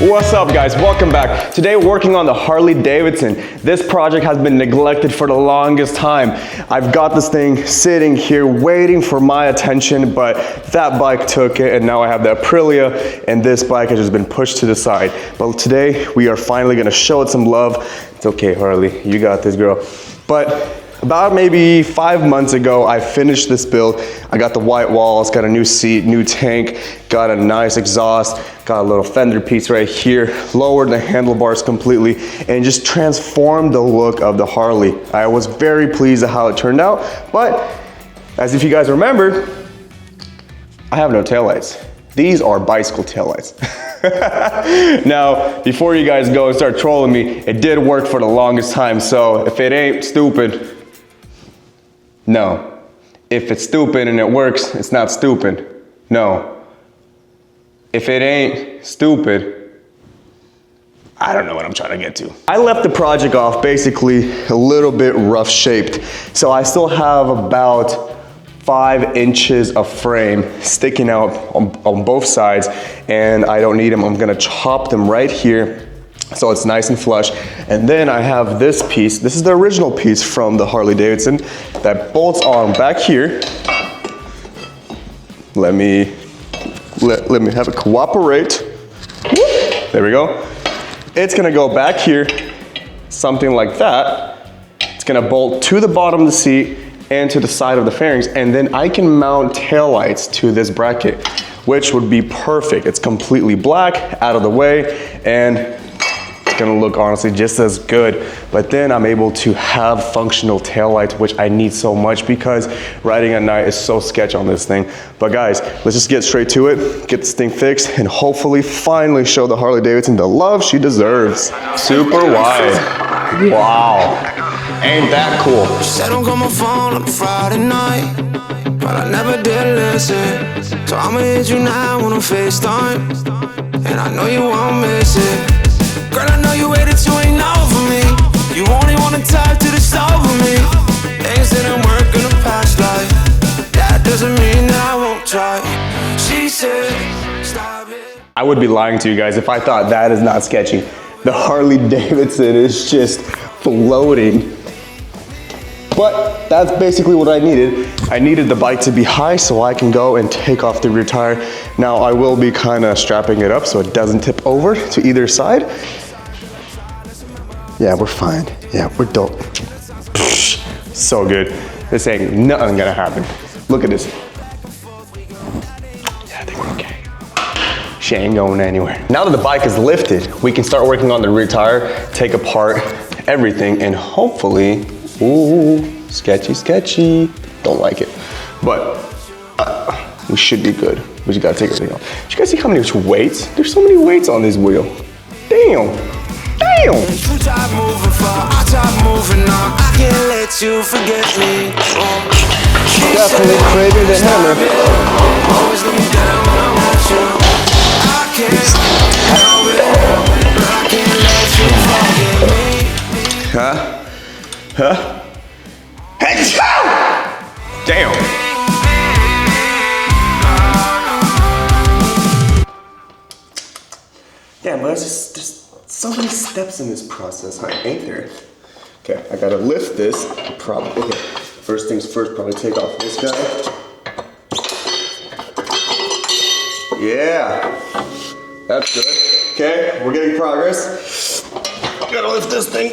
What's up guys, welcome back. Today working on the Harley Davidson. This project has been neglected for the longest time. I've got this thing sitting here waiting for my attention, but that bike took it and now I have the Aprilia and this bike has just been pushed to the side. But today we are finally gonna show it some love. It's okay Harley, you got this girl. But about maybe 5 months ago, I finished this build. I got the white walls, got a new seat, new tank, got a nice exhaust, got a little fender piece right here, lowered the handlebars completely, and just transformed the look of the Harley. I was very pleased at how it turned out, but as if you guys remember, I have no taillights. These are bicycle taillights. Now, before you guys go and start trolling me, it did work for the longest time, so if it ain't stupid, no. If it's stupid and it works, it's not stupid. No. If it ain't stupid, I don't know what I'm trying to get to. I left the project off basically a little bit rough shaped. So I still have about 5 inches of frame sticking out on both sides and I don't need them. I'm gonna chop them right here so it's nice and flush. And then I have this piece. This is the original piece from the Harley Davidson that bolts on back here. Let me have it cooperate. There we go. It's gonna go back here, something like that. It's gonna bolt to the bottom of the seat and to the side of the fairings, and then I can mount taillights to this bracket, which would be perfect. It's completely black, out of the way, and gonna look honestly just as good. But then I'm able to have functional taillights, which I need so much because riding at night is so sketch on this thing. But guys, let's just get straight to it, get this thing fixed, and hopefully finally show the Harley Davidson the love she deserves. Super wide. Wow. Ain't that cool? Said don't call my phone on Friday night, but I never did listen. So I'ma hit you now on a FaceTime, and I know you won't miss it. Girl, I know you waited to ain't over me. You only wanna talk to the stove with me. Things didn't work in the past life. That doesn't mean that I won't try. She said, stop it. I would be lying to you guys if I thought that is not sketchy. The Harley Davidson is just floating. But that's basically what I needed. I needed the bike to be high so I can go and take off the rear tire. Now I will be kind of strapping it up so it doesn't tip over to either side. Yeah, we're fine. Yeah, we're dope. So good. This ain't nothing gonna happen. Look at this. Yeah, I think we're okay. She ain't going anywhere. Now that the bike is lifted, we can start working on the rear tire, take apart everything, and hopefully, ooh, sketchy, sketchy. Don't like it. But we should be good. We just gotta take everything off. Did you guys see how many weights? There's so many weights on this wheel. Damn. Damn. You try moving far, I try moving on. I can't let you forget me. Definitely craving the hammer. Always let me down when I want you. I can't help it, but I can't let you forget me. Huh? Hey, damn. Damn, but there's so many steps in this process, huh? Ain't there? Okay, I gotta lift this. Probably. Okay. First things first, probably take off this guy. Yeah, that's good. Okay, we're getting progress. Gotta lift this thing.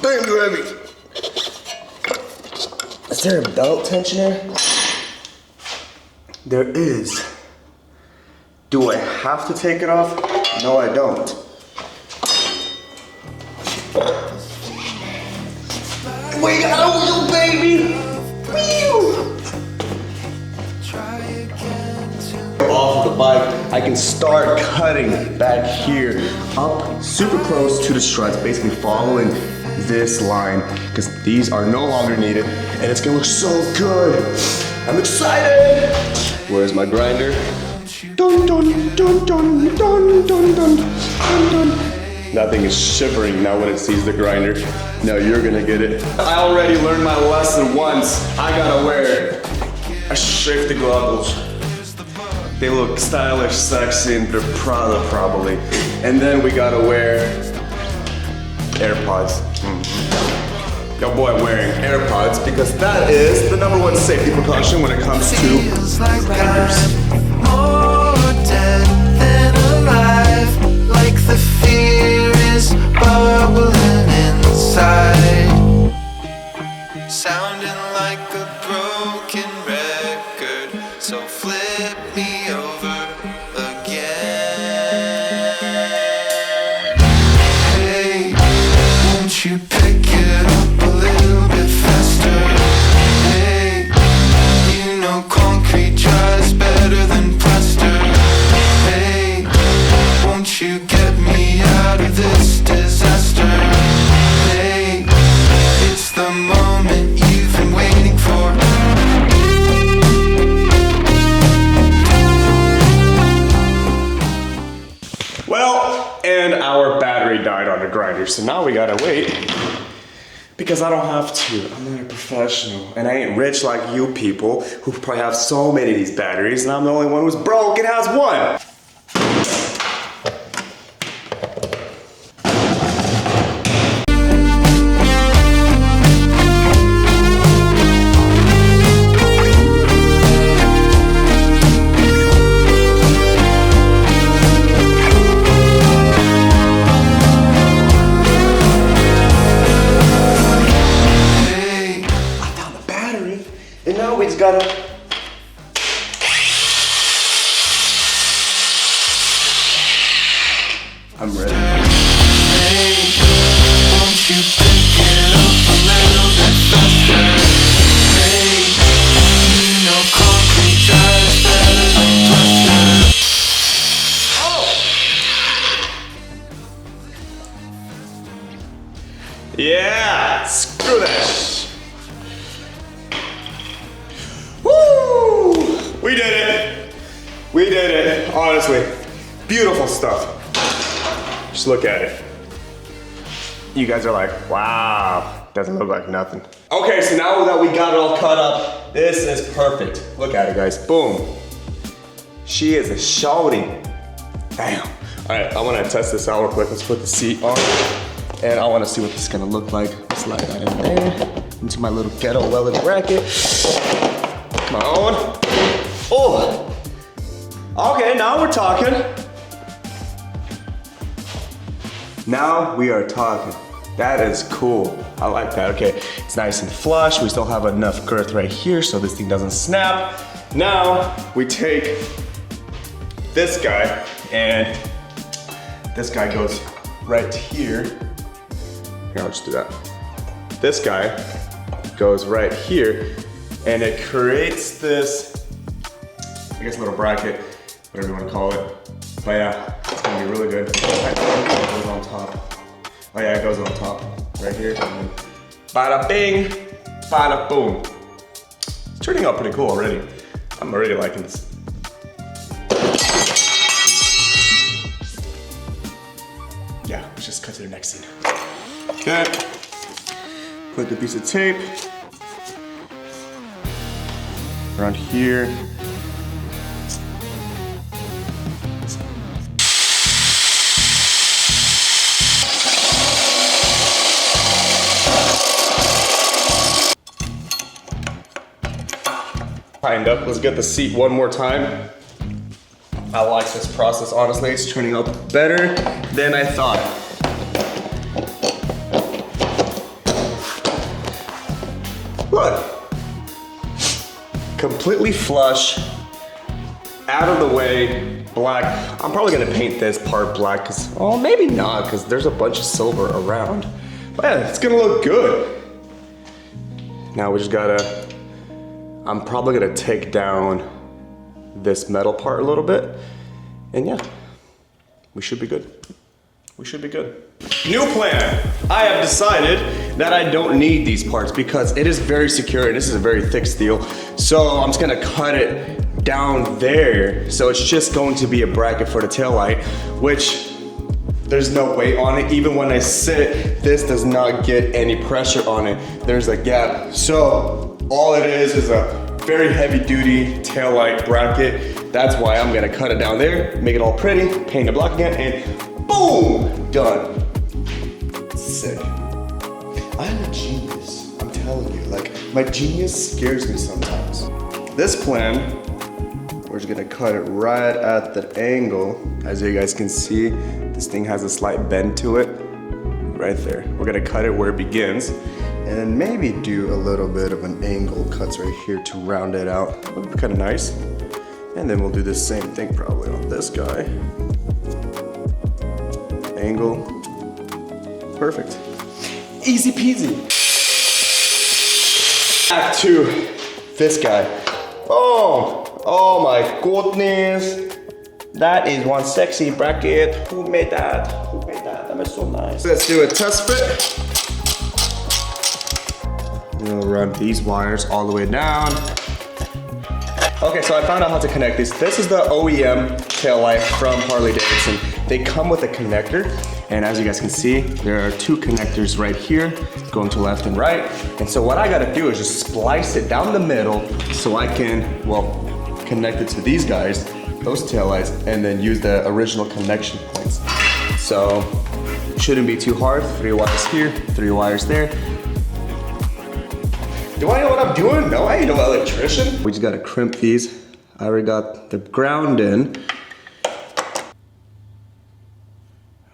Damn, too heavy. Is there a belt tensioner? There is. Do I have to take it off? No, I don't. We got a wheel, baby! Wheel! Off of the bike, I can start cutting back here, up super close to the struts, basically following this line, because these are no longer needed, and it's gonna look so good. I'm excited! Where's my grinder? Dun dun dun dun dun dun dun dun dun. That thing is shivering now when it sees the grinder. Now you're gonna get it. I already learned my lesson once. I gotta wear a safety goggles. They look stylish, sexy, and they're Prada probably. And then we gotta wear AirPods. Your boy wearing AirPods because that is the #1 safety precaution when it comes to grinders. More dead than alive, like the fear is bubbling inside, sounding like a broken record. So flip me over again. Hey, won't you pick it up a little bit faster? Hey, you know concrete dries better than plaster. Hey, won't you get me out of this disaster? Hey, it's the moment you've been waiting for. Well, and our battery died on the grinder, so now we gotta wait. Because I don't have to. I'm not a professional. And I ain't rich like you people who probably have so many of these batteries, and I'm the only one who's broke and has one. And now we just gotta. I'm ready. Hey, won't you pick it up a little bit faster? Hey, you know concrete dries better than plaster. Yeah, screw that. Woo! We did it. We did it. Honestly, beautiful stuff. Just look at it. You guys are like, wow, doesn't look like nothing. Okay, so now that we got it all cut up, this is perfect. Look at it, guys. Boom. She is a shouting. Damn. All right, I want to test this out real quick. Let's put the seat on. And I want to see what this is going to look like. Slide that in there into my little ghetto welded bracket. Come on. Oh. Okay, now we're talking. Now we are talking. That is cool. I like that. Okay, it's nice and flush. We still have enough girth right here so this thing doesn't snap. Now we take this guy and this guy goes right here. Here, I'll just do that. This guy goes right here and it creates this, I guess, little bracket, whatever you want to call it. But yeah, it's gonna be really good. It goes on top. Oh yeah, it goes on top, right here. And then bada bing, bada boom. It's turning out pretty cool already. I'm already liking this. Yeah, let's just cut to the next scene. Okay, put the piece of tape around here. Tightened up. Let's get the seat one more time. I like this process, honestly. It's turning out better than I thought. Look. Completely flush, out of the way, black. I'm probably gonna paint this part black, cause, oh, maybe not, cause there's a bunch of silver around. But yeah, it's gonna look good. Now we just gotta, I'm probably gonna take down this metal part a little bit, and yeah, we should be good. We should be good. New plan. I have decided that I don't need these parts because it is very secure and this is a very thick steel. So I'm just gonna cut it down there. So it's just going to be a bracket for the taillight, which there's no weight on it. Even when I sit, this does not get any pressure on it. There's a gap. So all it is a very heavy duty taillight bracket. That's why I'm gonna cut it down there, make it all pretty, paint the block again, and boom, done. Sick. I'm a genius, I'm telling you. Like, my genius scares me sometimes. This plan, we're just gonna cut it right at the angle. As you guys can see, this thing has a slight bend to it, right there. We're gonna cut it where it begins, and then maybe do a little bit of an angle cuts right here to round it out. It'll be kind of nice. And then we'll do the same thing probably on this guy. Angle, perfect. Easy peasy. Back to this guy. Oh my goodness. That is one sexy bracket. Who made that? Who made that? That is so nice. Let's do a test fit. We'll run these wires all the way down. Okay, so I found out how to connect these. This is the OEM taillight from Harley Davidson. They come with a connector, and as you guys can see, there are two connectors right here, going to left and right. And so what I gotta do is just splice it down the middle so I can, well, connect it to these guys, those taillights, and then use the original connection points. So, it shouldn't be too hard. 3 wires here, 3 wires there. Do I know what I'm doing? No, I ain't no electrician. We just gotta crimp these. I already got the ground in. I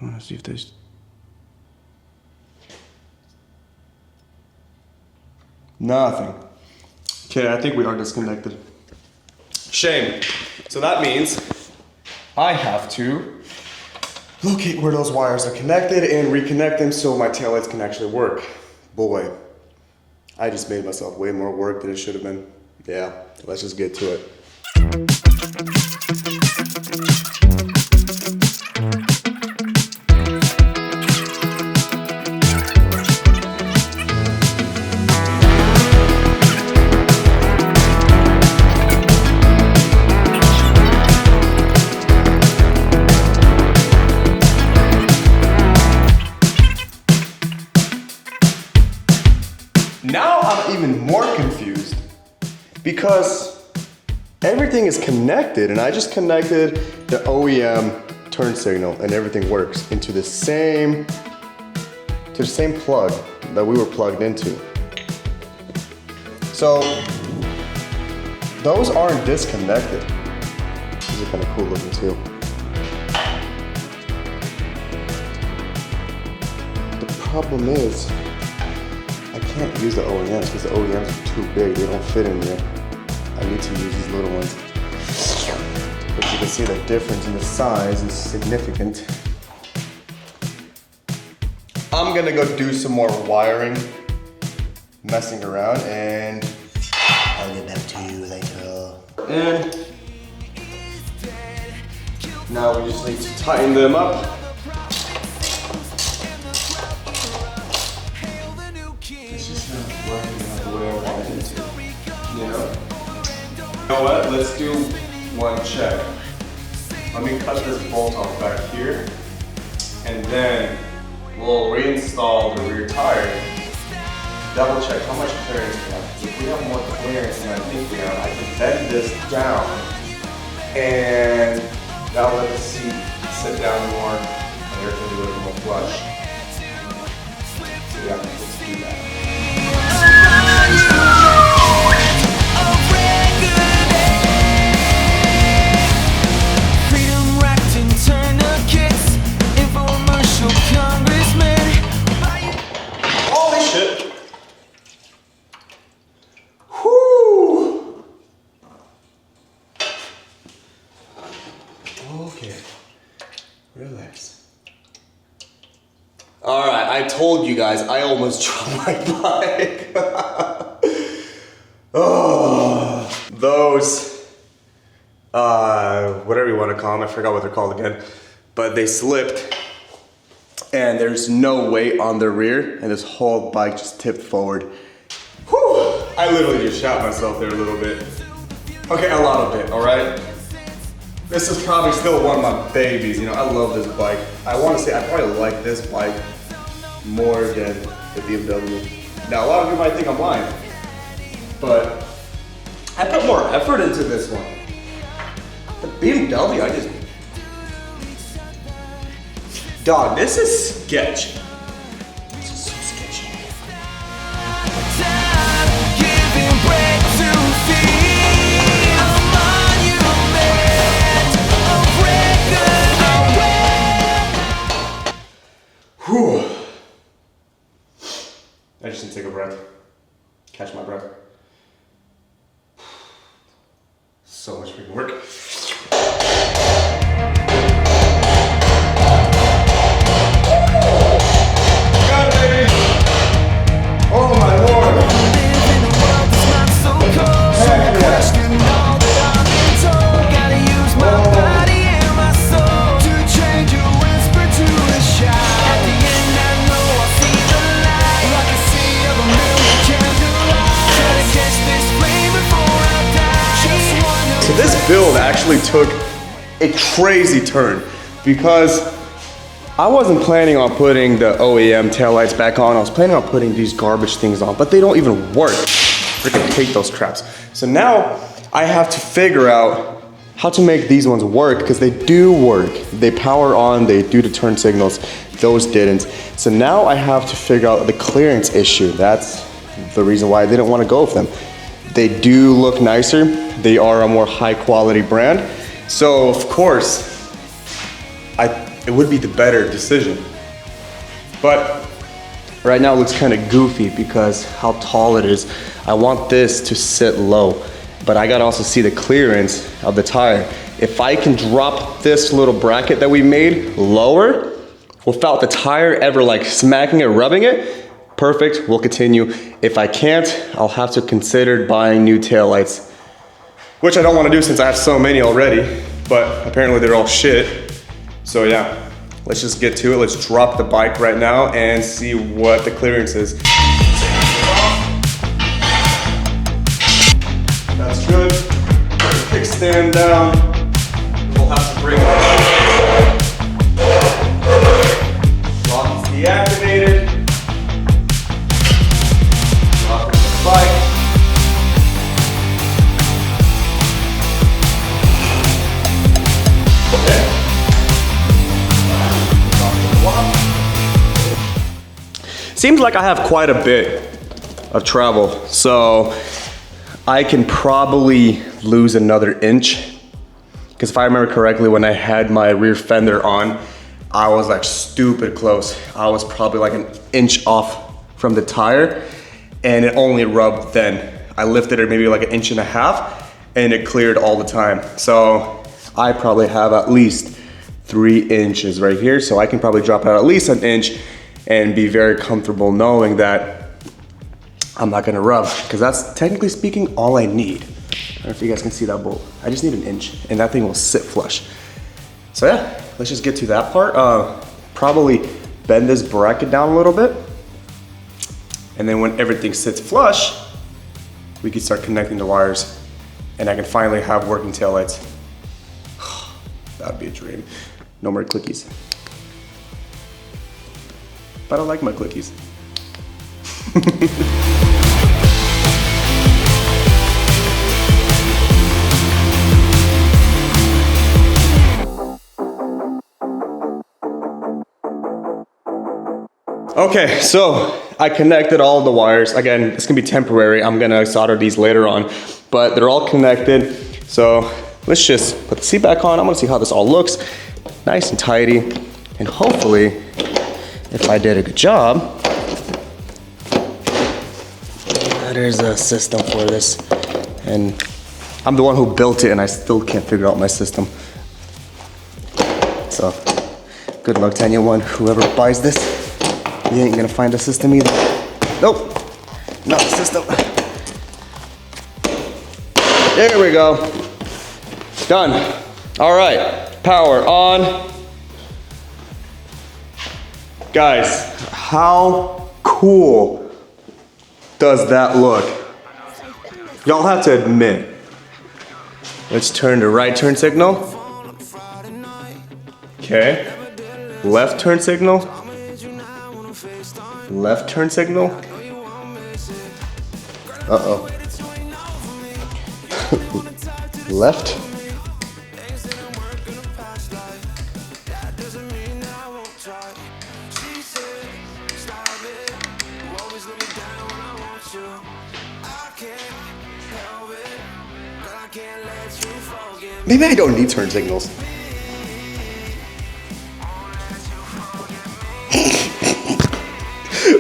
wanna see if there's... Nothing. Okay, I think we are disconnected. Shame. So that means I have to locate where those wires are connected and reconnect them so my taillights can actually work. Boy, I just made myself way more work than it should have been. Yeah, let's just get to it. Now I'm even more confused because everything is connected and I just connected the OEM turn signal and everything works into the same plug that we were plugged into. So those aren't disconnected. These are kind of cool looking too. The problem is I can't use the OEMs because the OEMs are too big. They don't fit in there. I need to use these little ones. But you can see the difference in the size is significant. I'm gonna go do some more wiring, messing around, and I'll get back to you later. And now we just need to tighten them up. You know what? Let's do one check. Let me cut this bolt off back here, and then we'll reinstall the rear tire. Double check how much clearance we have. If we have more clearance than I think we have, I can bend this down, and that'll let the seat sit down more, and everything be a little more flush. So yeah, let's do that. Okay, relax. All right, I told you guys, I almost dropped my bike. Oh, those, whatever you want to call them, I forgot what they're called again, but they slipped and there's no weight on the rear and this whole bike just tipped forward. Whew, I literally just shot myself there a little bit. Okay, a lot of it, all right? This is probably still one of my babies, you know, I love this bike. I want to say I probably like this bike more than the BMW. Now, a lot of you might think I'm lying, but I put more effort into this one. The BMW, I just... Dog, this is sketch. This is so sketchy. Whew. I just need to take a breath. Catch my breath. So much freaking work. Got it, baby. Oh my lord. Heck yeah. So this build actually took a crazy turn because I wasn't planning on putting the OEM taillights back on. I was planning on putting these garbage things on, but they don't even work. Freaking hate those craps. So now I have to figure out how to make these ones work because they do work. They power on, they do the turn signals. Those didn't. So now I have to figure out the clearance issue. That's the reason why I didn't want to go with them. They do look nicer. They are a more high quality brand. So of course, it would be the better decision. But right now it looks kind of goofy because how tall it is. I want this to sit low, but I gotta also see the clearance of the tire. If I can drop this little bracket that we made lower without the tire ever like smacking it, rubbing it, perfect, we'll continue. If I can't, I'll have to consider buying new taillights, which I don't want to do since I have so many already, but apparently they're all shit. So yeah, let's just get to it. Let's drop the bike right now and see what the clearance is. That's good. Put the kickstand down. We'll have to bring it up. Lock is deactivated. Bike. Okay. Seems like I have quite a bit of travel, so I can probably lose another inch. Because if I remember correctly, when I had my rear fender on, I was like stupid close. I was probably like an inch off from the tire. And it only rubbed then. I lifted it maybe like an inch and a half and it cleared all the time. So I probably have at least 3 inches right here. So I can probably drop out at least an inch and be very comfortable knowing that I'm not gonna rub, because that's technically speaking all I need. I don't know if you guys can see that bolt. I just need an inch and that thing will sit flush. So yeah, let's just get to that part. Probably bend this bracket down a little bit. And then when everything sits flush, we can start connecting the wires and I can finally have working taillights. That would be a dream. No more clickies. But I like my clickies. Okay, so I connected all the wires. Again, it's gonna be temporary. I'm gonna solder these later on, but they're all connected. So let's just put the seat back on. I'm gonna see how this all looks. Nice and tidy. And hopefully, if I did a good job, there's a system for this. And I'm the one who built it and I still can't figure out my system. So good luck to anyone, whoever buys this. You ain't gonna find a system either. Nope, not the system. There we go. Done. All right, power on. Guys, how cool does that look? Y'all have to admit. Let's turn the right turn signal. Okay. Left turn signal. Left turn signal. Uh-oh. left. Maybe I don't need turn signals.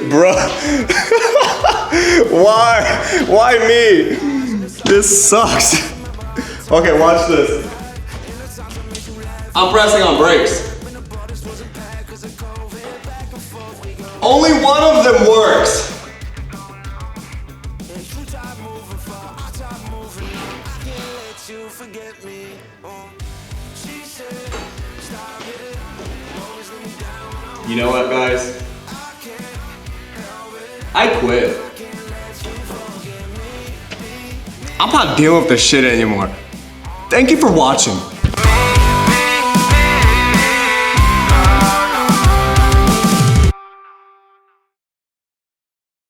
Bruh. Why me? This sucks. Okay, watch this. I'm pressing on brakes. Only one of them works. You know what, guys? I quit. I'm not dealing with this shit anymore. Thank you for watching.